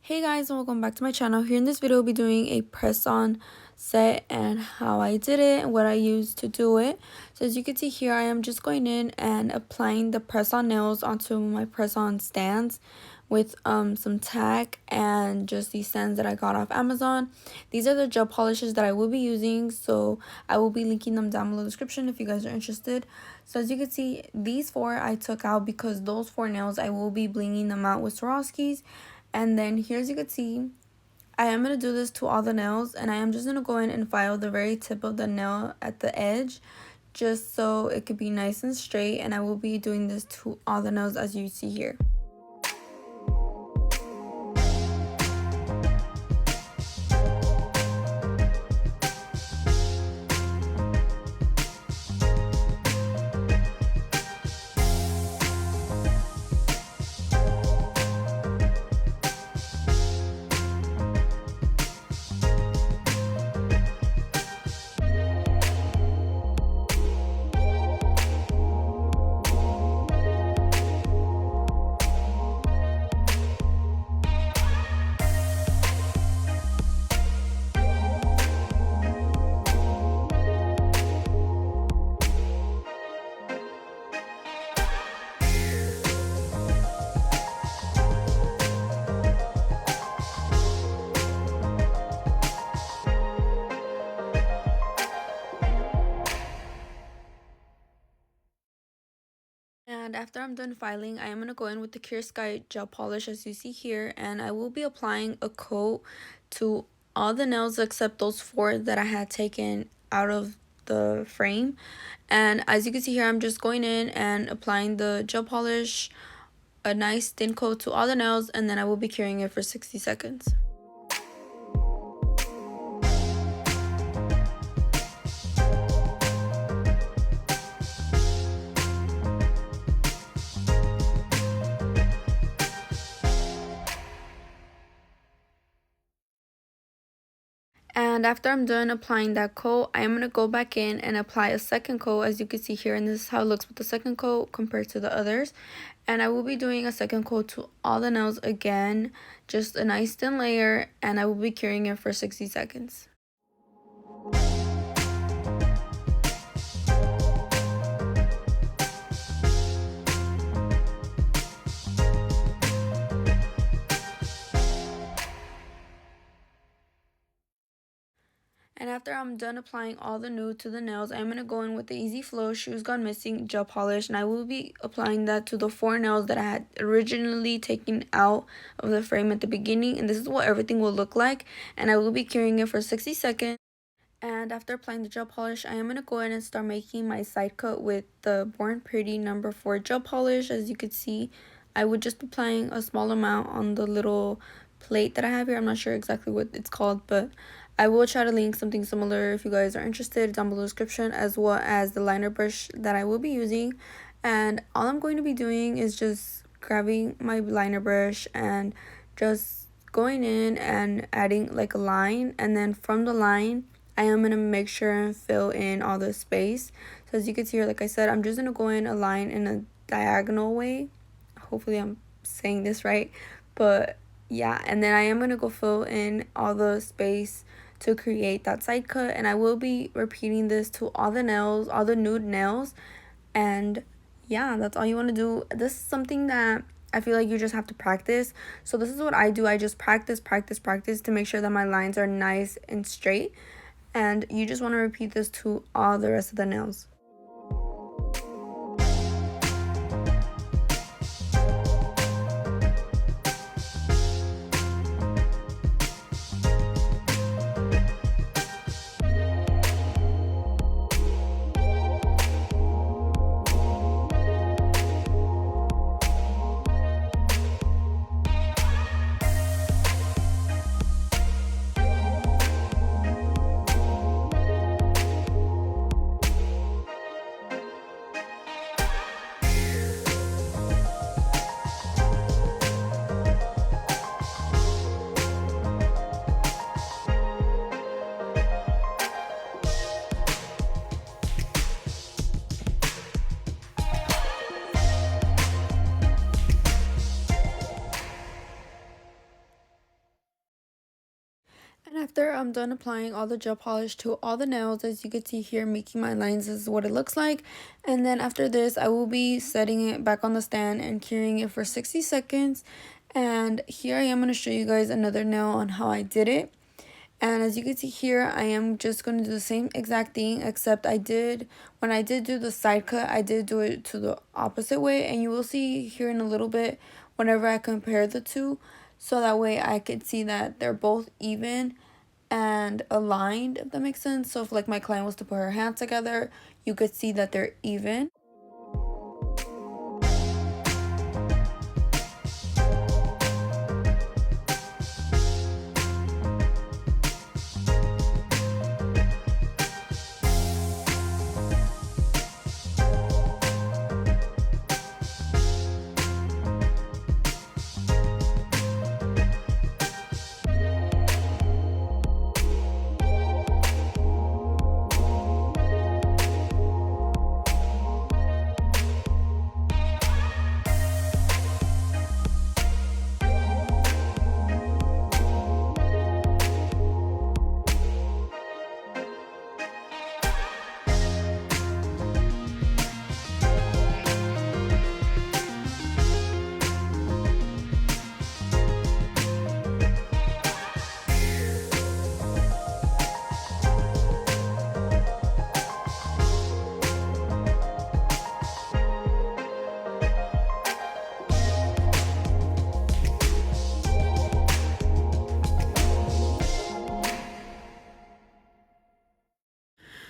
Hey guys, and welcome back to my channel. Here in this video, I'll be doing a press-on set and how I did it and what I used to do it. So as you can see here, I am just going in and applying the press-on nails onto my press-on stands with some tack and just these stands that I got off Amazon. These are the gel polishes that I will be using, so I will be linking them down below in the description if you guys are interested. So as you can see, these four I took out because those four nails I will be blinging them out with Swarovskis. And then here, as you can see, I am going to do this to all the nails, and I am just going to go in and file the very tip of the nail at the edge just so it could be nice and straight, and I will be doing this to all the nails as you see here. And after I'm done filing, I am going to go in with the Clear Sky gel polish as you see here, and I will be applying a coat to all the nails except those four that I had taken out of the frame. And as you can see here, I'm just going in and applying the gel polish, a nice thin coat to all the nails, and then I will be curing it for 60 seconds. And after I'm done applying that coat, I am going to go back in and apply a second coat, as you can see here. And this is how it looks with the second coat compared to the others. And I will be doing a second coat to all the nails again, just a nice thin layer, and I will be curing it for 60 seconds. And after I'm done applying all the nude to the nails, I'm going to go in with the EzFlow Shoes Gone Missing gel polish, and I will be applying that to the four nails that I had originally taken out of the frame at the beginning. And this is what everything will look like, and I will be curing it for 60 seconds. And after applying the gel polish, I am going to go in and start making my side cut with the Born Pretty number 4 gel polish. As you can see, I would just be applying a small amount on the little plate that I have here. I'm not sure exactly what it's called, but I will try to link something similar if you guys are interested down below the description, as well as the liner brush that I will be using. And all I'm going to be doing is just grabbing my liner brush and just going in and adding like a line, and then from the line I am going to make sure and fill in all the space. So as you can see here, like I said, I'm just going to go in a line in a diagonal way. Hopefully I'm saying this right, but yeah. And then I am going to go fill in all the space to create that side cut, and I will be repeating this to all the nails, all the nude nails. And yeah, that's all you want to do. This is something that I feel like you just have to practice. So this is what I do. I just practice to make sure that my lines are nice and straight, and you just want to repeat this to all the rest of the nails. And after I'm done applying all the gel polish to all the nails, as you can see here, making my lines, is what it looks like. And then after this, I will be setting it back on the stand and curing it for 60 seconds. And here I am going to show you guys another nail on how I did it. And as you can see here, I am just going to do the same exact thing, except when I did do the side cut, I did do it to the opposite way. And you will see here in a little bit whenever I compare the two, so that way I could see that they're both even and aligned, if that makes sense. So if like my client was to put her hands together, you could see that they're even.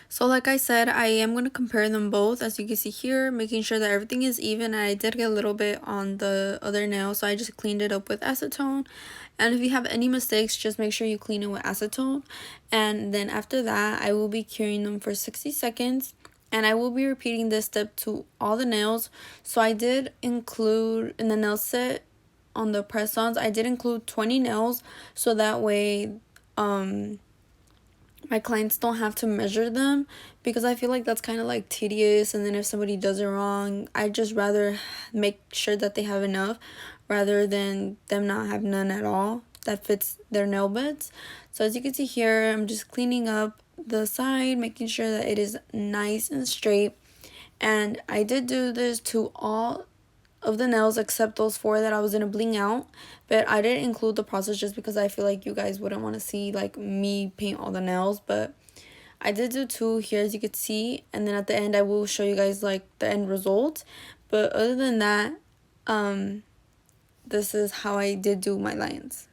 So like I said, I am going to compare them both, as you can see here, making sure that everything is even. And I did get a little bit on the other nail, so I just cleaned it up with acetone. And if you have any mistakes, just make sure you clean it with acetone. And then after that, I will be curing them for 60 seconds. And I will be repeating this step to all the nails. So I did include in the nail set on the press-ons, I did include 20 nails, so that way my clients don't have to measure them, because I feel like that's kind of like tedious, and then if somebody does it wrong, I just rather make sure that they have enough rather than them not have none at all that fits their nail beds. So as you can see here, I'm just cleaning up the side, making sure that it is nice and straight. And I did do this to all of the nails except those 4 that I was gonna bling out, but I didn't include the process just because I feel like you guys wouldn't want to see like me paint all the nails. But I did do 2 here, as you could see, and then at the end I will show you guys like the end result. But other than that, this is how I did do my lines.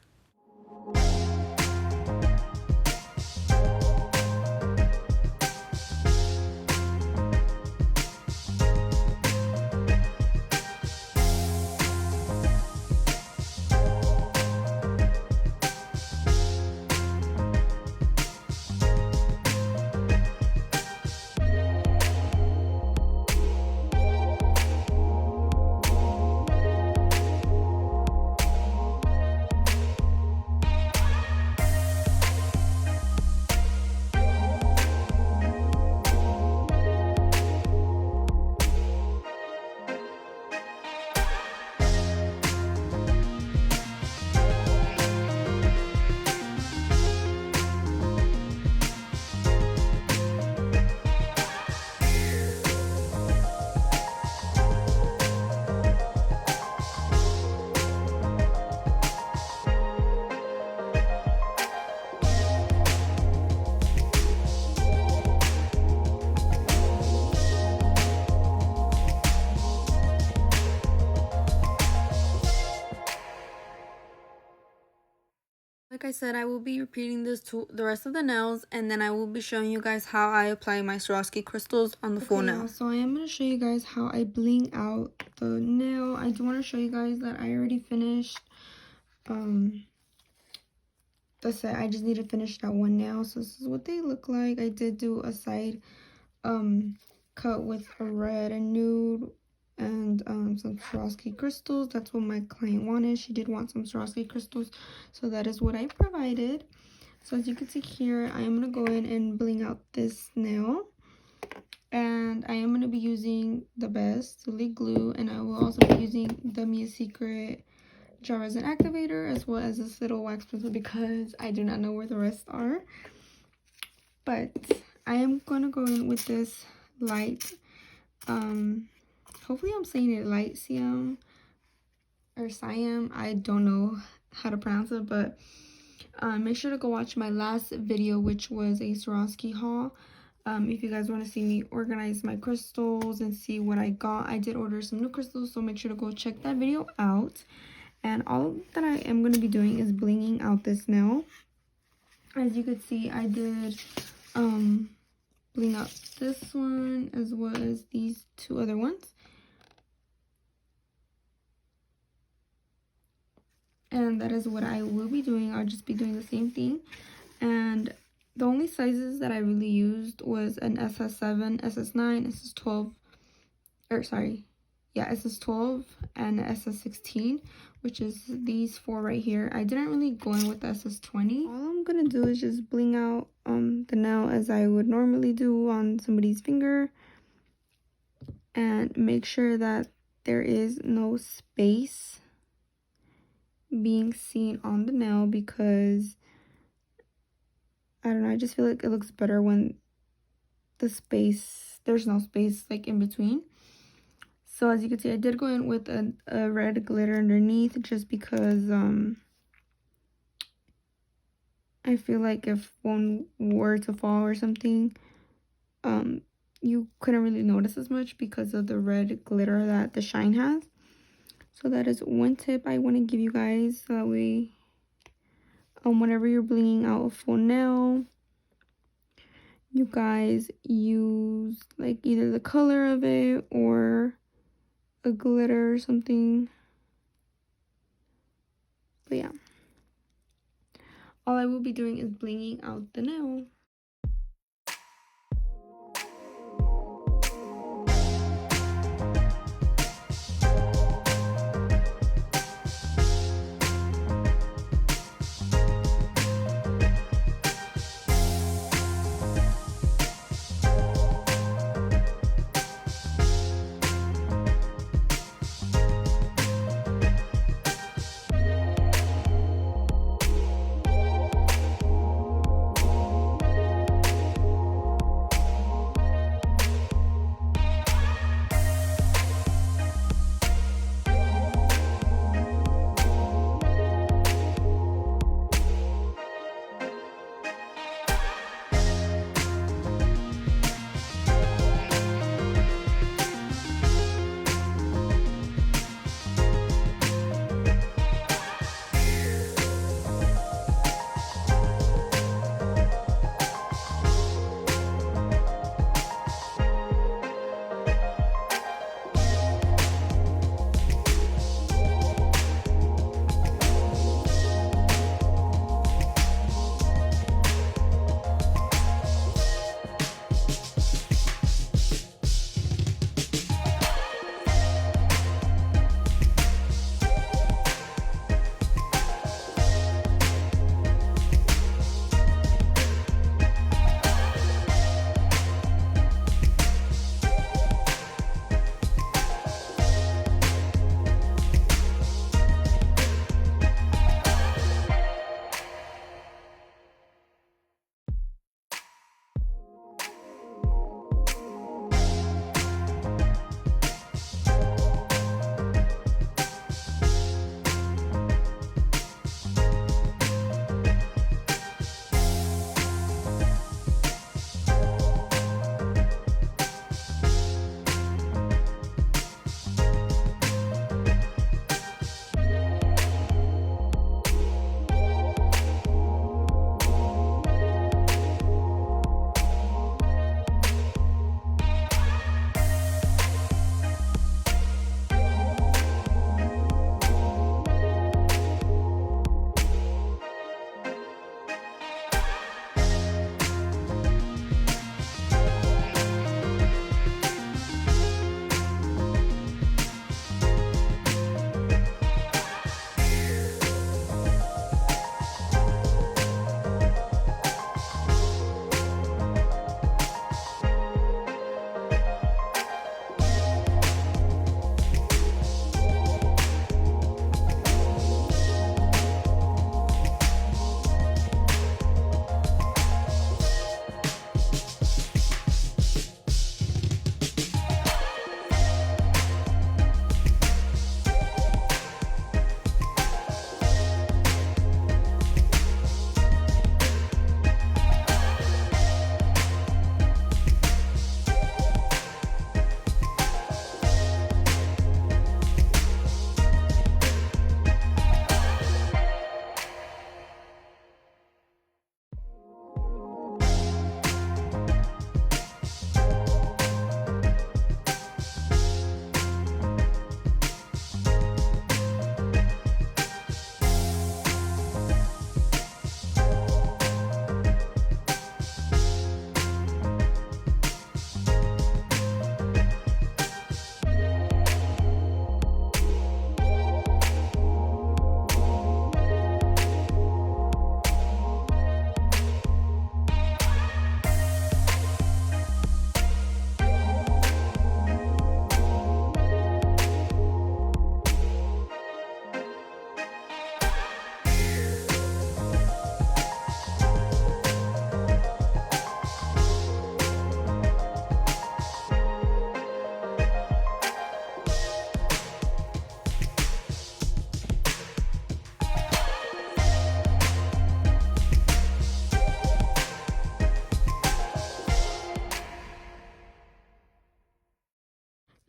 Like I said, I will be repeating this to the rest of the nails, and then I will be showing you guys how I apply my Swarovski crystals on the full nail. So I am going to show you guys how I bling out the nail. I do want to show you guys that I already finished the set. I just need to finish that one nail. So this is what they look like. I did do a side cut with a red and nude and some Swarovski crystals. That's what my client wanted. She did want some Swarovski crystals, so that is what I provided. So as you can see here, I am going to go in and bling out this nail, and I am going to be using the best Silly Glue, and I will also be using the Mia Secret gel resin activator, as well as this little wax pencil because I do not know where the rest are. But I am going to go in with this light, hopefully I'm saying it light Siam or Siam. I don't know how to pronounce it, but make sure to go watch my last video, which was a Swarovski haul. If you guys want to see me organize my crystals and see what I got. I did order some new crystals, so make sure to go check that video out. And all that I am going to be doing is blinging out this nail. As you could see, I did bling out this one as well as these two other ones. And that is what I will be doing. I'll just be doing the same thing. And the only sizes that I really used was an SS7, SS9, SS12, SS12 and SS16, which is these four right here. I didn't really go in with the SS20. All I'm gonna do is just bling out the nail as I would normally do on somebody's finger, and make sure that there is no space being seen on the nail, because I don't know, I just feel like it looks better when there's no space like in between. So as you can see, I did go in with a red glitter underneath, just because I feel like if one were to fall or something, you couldn't really notice as much because of the red glitter that the shine has. So that is one tip I want to give you guys, so that way whenever you're blinging out a full nail, you guys use like either the color of it or a glitter or something. But yeah, all I will be doing is blinging out the nail.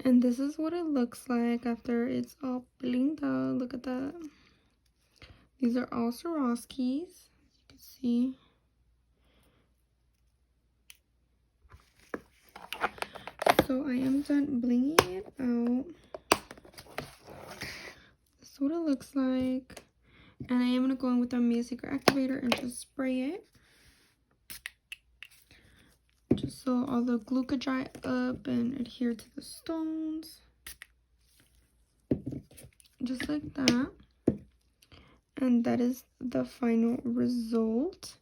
And this is what it looks like after it's all blinged out. Look at that. These are all Swarovskis, as you can see. So I am done blinging it out. This is what it looks like. And I am going to go in with our Mia Secret Activator and just spray it. Just so all the glue could dry up and adhere to the stones. Just like that. And that is the final result.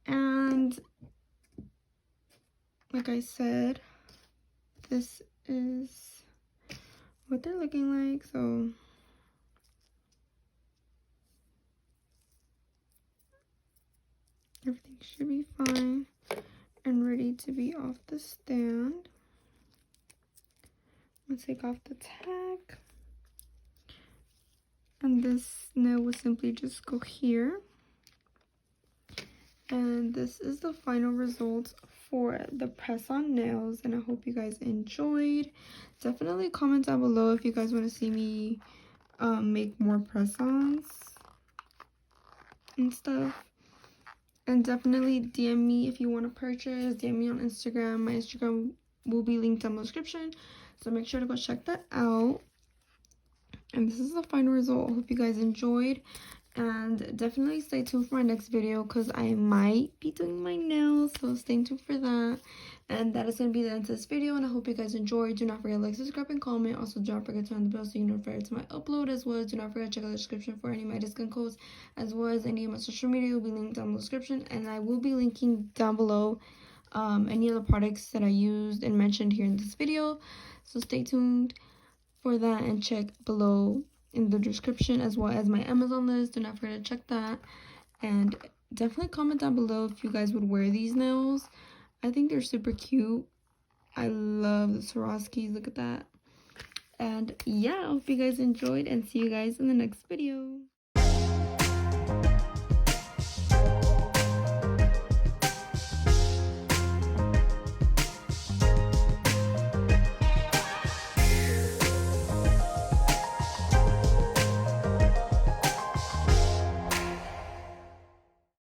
And like I said, this is what they're looking like. So everything should be fine and ready to be off the stand. I'm gonna take off the tack. And this nail will simply just go here. And this is the final result for the press-on nails, and I hope you guys enjoyed. Definitely comment down below if you guys want to see me make more press-ons and stuff. And definitely DM me if you want to purchase. DM me on Instagram. My Instagram will be linked down in the description, so make sure to go check that out. And this is the final result. I hope you guys enjoyed, and definitely stay tuned for my next video because I might be doing my nails, so stay tuned for that. And that is going to be the end of this video, and I hope you guys enjoyed. Do not forget to like, subscribe, and comment. Also, do not forget to turn on the bell so you know notified to my upload, as well as do not forget to check out the description for any of my discount codes, as well as any of my social media will be linked down in the description. And I will be linking down below any of the products that I used and mentioned here in this video, so stay tuned for that and check below in the description, as well as my Amazon list. Do not forget to check that, and definitely comment down below if you guys would wear these nails. I think they're super cute. I love the Swarovskis. Look at that. And yeah, I hope you guys enjoyed, and see you guys in the next video.